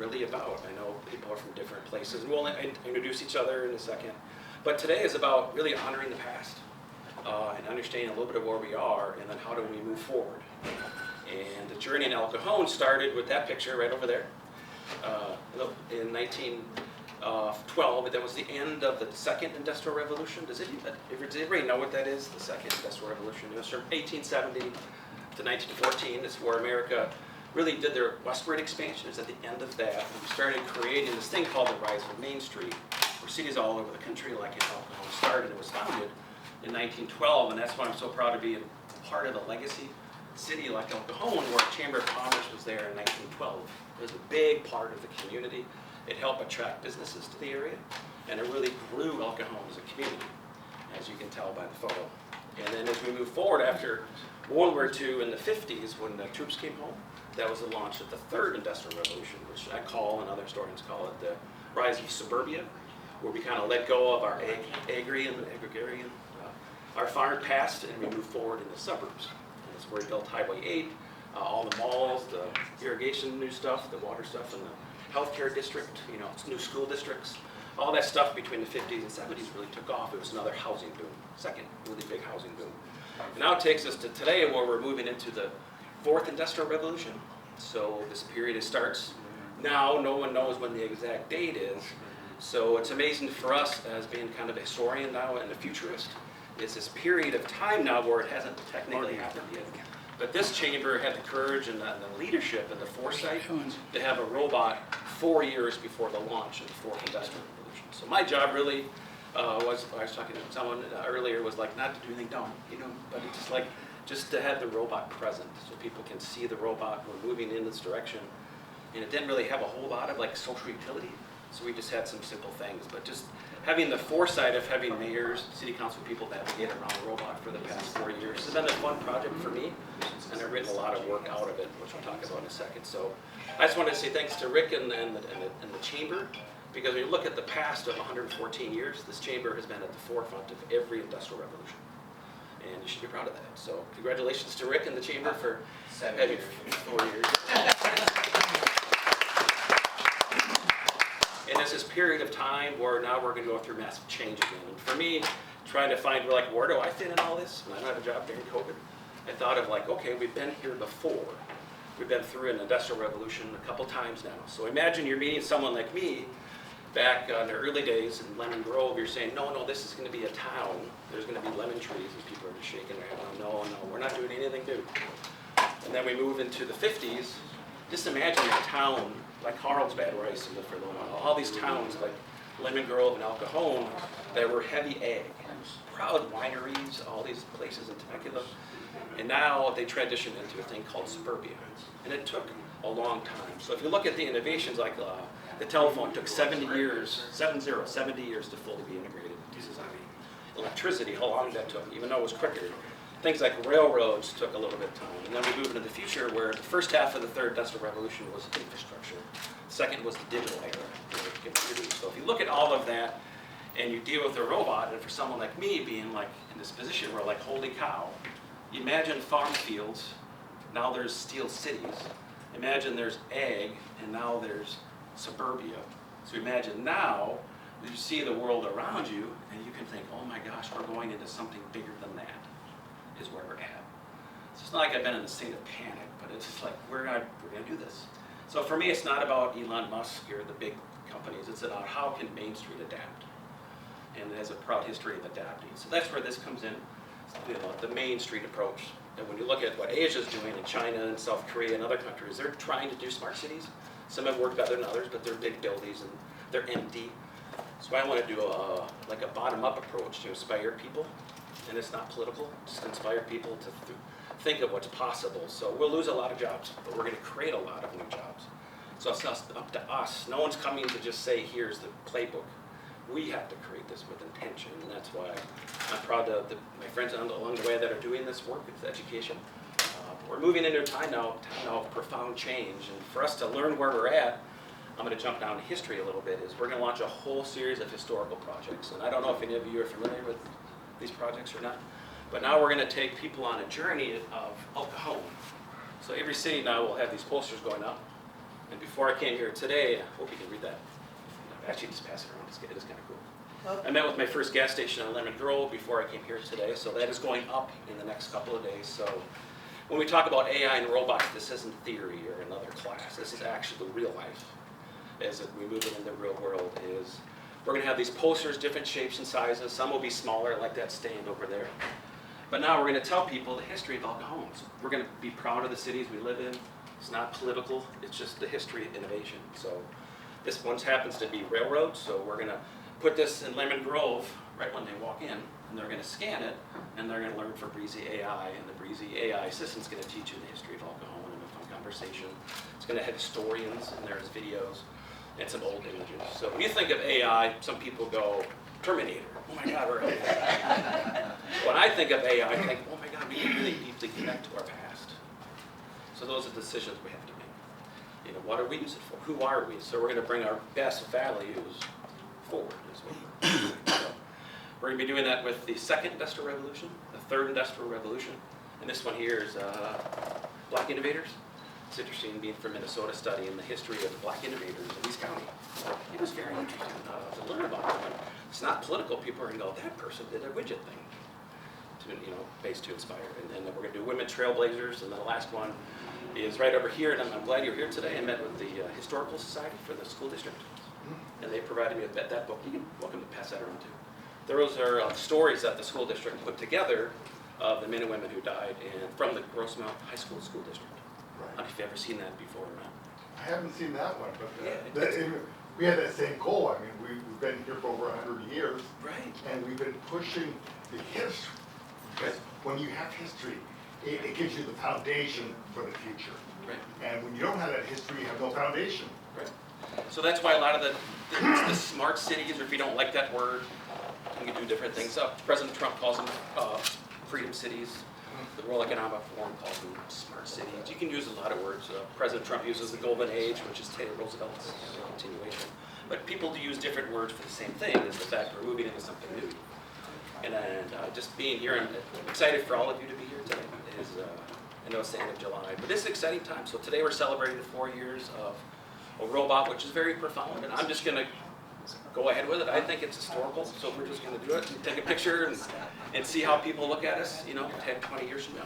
really about. I know people are from different places, and we'll introduce each other in a second. But today is about really honoring the past and understanding a little bit of where we are, and then how do we move forward. And the journey in El Cajon started with that picture right over there in 1912. That was the end of the Second Industrial Revolution. Does everybody know what that is, the Second Industrial Revolution? It was from 1870 to 1914. It's where America really did their westward expansion. It was at the end of that. We started creating this thing called the Rise of Main Street, where cities all over the country, like in El Cajon, started. It was founded in 1912, and that's why I'm so proud to be a part of the legacy city like El Cajon, where Chamber of Commerce was there in 1912. It was a big part of the community. It helped attract businesses to the area, and it really grew El Cajon as a community, as you can tell by the photo. And then as we move forward after World War II in the 50s, when the troops came home, that was the launch of the Third Industrial Revolution, which I call, and other historians call it, the rise of suburbia, where we kind of let go of our agrarian, our farm past, and we move forward in the suburbs. And that's where we built Highway 8, all the malls, the irrigation new stuff, the water stuff, and the healthcare district, new school districts. All that stuff between the 50s and 70s really took off. It was another housing boom, second really big housing boom. And now it takes us to today, where we're moving into the Fourth Industrial Revolution. So this period starts now. No one knows when the exact date is. So it's amazing for us, as being kind of a historian now and a futurist, is this period of time now where it hasn't technically happened yet. But this chamber had the courage and the leadership and the foresight to have a robot 4 years before the launch of the Fourth Industrial Revolution. So my job really was, I was talking to someone earlier, was like not to do anything dumb, but it's just to have the robot present so people can see the robot. We're moving in this direction. And it didn't really have a whole lot of social utility. So we just had some simple things, but just having the foresight of having mayors, city council people navigate around the robot for the past 4 years has been a fun project for me, and I've written a lot of work out of it, which we'll talk about in a second. So I just wanted to say thanks to Rick and the chamber, because when you look at the past of 114 years, this chamber has been at the forefront of every industrial revolution, and you should be proud of that. So congratulations to Rick and the chamber for having 4 years. And it's this period of time where now we're going to go through massive change again. And for me, trying to find where do I fit in all this? When I don't have a job during COVID, I thought of okay, we've been here before. We've been through an industrial revolution a couple times now. So imagine you're meeting someone like me back in the early days in Lemon Grove. You're saying, no, this is going to be a town. There's going to be lemon trees, and people are just shaking their head. No, we're not doing anything new. And then we move into the 50s. Just imagine a town like Carlsbad, where I used to live for a little while. All these towns like Lemon Grove and El Cajon that were heavy ag, proud wineries, all these places in Temecula. And now they transitioned into a thing called suburbia. And it took a long time. So if you look at the innovations, like the telephone took 70 years to fully be integrated into society. Electricity, how long that took, even though it was quicker. Things like railroads took a little bit of time. And then we move into the future, where the first half of the Third Industrial Revolution was infrastructure. The second was the digital era, computers. So if you look at all of that and you deal with a robot, and for someone like me being in this position where holy cow, imagine farm fields, now there's steel cities. Imagine there's ag, and now there's suburbia. So imagine now you see the world around you, and you can think, oh my gosh, we're going into something bigger than that. Is where we're at. So it's not like I've been in a state of panic, but it's just we're gonna do this. So for me, it's not about Elon Musk or the big companies. It's about how can Main Street adapt, and it has a proud history of adapting. So that's where this comes in, the Main Street approach. And when you look at what Asia's doing in China and South Korea and other countries, they're trying to do smart cities. Some have worked better than others, but they're big buildings and they're empty. So I want to do a bottom-up approach to inspire people. And it's not political, just inspire people to think of what's possible. So we'll lose a lot of jobs, but we're going to create a lot of new jobs. So it's up to us. No one's coming to just say, here's the playbook. We have to create this with intention, and that's why I'm proud of my friends along the way that are doing this work with education. We're moving into a time now of profound change, and for us to learn where we're at, I'm going to jump down to history a little bit, is we're going to launch a whole series of historical projects. And I don't know if any of you are familiar with these projects or not, but now we're going to take people on a journey of El Cajon. So every city now will have these posters going up, And before I came here today, I hope you can read that. Actually, just pass it around. It is kind of cool. Okay. I met with my first gas station on Lemon Grove before I came here today, so that is going up in the next couple of days. So when we talk about AI and robots, this isn't theory or another class. This is actually the real life. As we move it in the real world, is we're going to have these posters, different shapes and sizes. Some will be smaller, like that stand over there. But now we're going to tell people the history of El Cajon. We're going to be proud of the cities we live in. It's not political. It's just the history of innovation. So this one happens to be railroad. So we're going to put this in Lemon Grove right when they walk in, and they're going to scan it, and they're going to learn from Breezy AI, and the Breezy AI assistant's going to teach you the history of El Cajon in a fun conversation. It's going to have historians, and there's videos, and some old images. So when you think of AI, some people go, Terminator. Oh my God, we're AI. When I think of AI, I think, oh my God, we really deeply connect to our past. So those are decisions we have to make. You know, what are we using it for? Who are we? So we're going to bring our best values forward as well. So we're going to be doing that with the second industrial revolution, the third industrial revolution, and this one here is Black innovators. It's interesting being from Minnesota, studying the history of Black innovators in East County. It was very interesting to learn about them. It's not political. People are going to go, that person did a widget thing, based to inspire. And then we're going to do women trailblazers, and then the last one is right over here. And I'm glad you're here today. I met with the Historical Society for the school district, and they provided me with that book. You can welcome to pass that around too. Those are stories that the school district put together of the men and women who died from the Grossmount High School district. Right. I don't know if you've ever seen that before or not. I haven't seen that one, but Yeah, we had that same goal. I mean, we've been here for over 100 years, Right. and we've been pushing the history. Because when you have history, it gives you the foundation for the future. Right. And when you don't have that history, you have no foundation. Right. So that's why a lot of the smart cities, or if you don't like that word, you can do different things. President Trump calls them freedom cities. The World Economic Forum calls them smart cities. You can use a lot of words. President Trump uses the golden age, which is Teddy Roosevelt's continuation. But people do use different words for the same thing, is the fact we're moving into something new. And just being here, I'm excited for all of you to be here today. I know it's the end of July, but this is an exciting time. So today we're celebrating the 4 years of a robot, which is very profound, and I'm just going to go ahead with it. I think it's historical, so we're just going to do it and take a picture and see how people look at us, 10, 20 years from now.